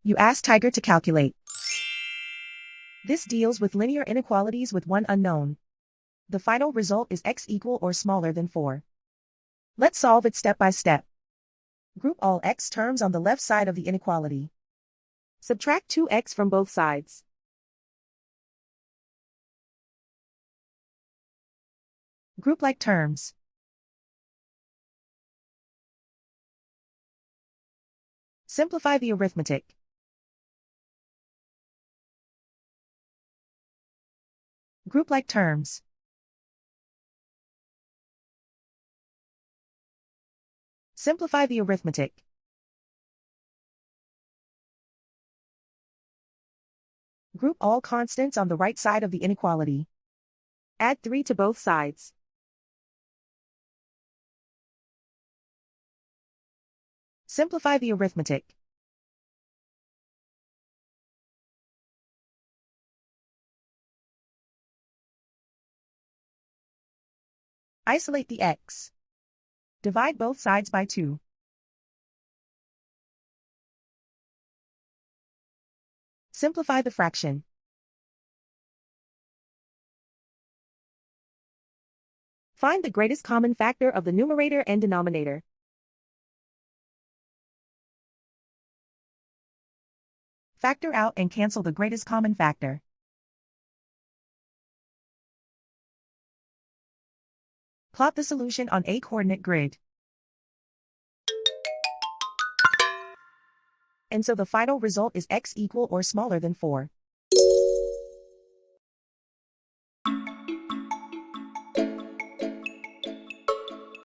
You ask Tiger to calculate. This deals with linear inequalities with one unknown. The final result is x equal or smaller than 4. Let's solve it step by step. Group all x terms on the left side of the inequality. Subtract 2x from both sides. Group like terms. Simplify the arithmetic. Group like terms. Simplify the arithmetic. Group all constants on the right side of the inequality. Add 3 to both sides. Simplify the arithmetic. Isolate the x. Divide both sides by 2. Simplify the fraction. Find the greatest common factor of the numerator and denominator. Factor out and cancel the greatest common factor. Plot the solution on a coordinate grid. And so the final result is x equal or smaller than 4.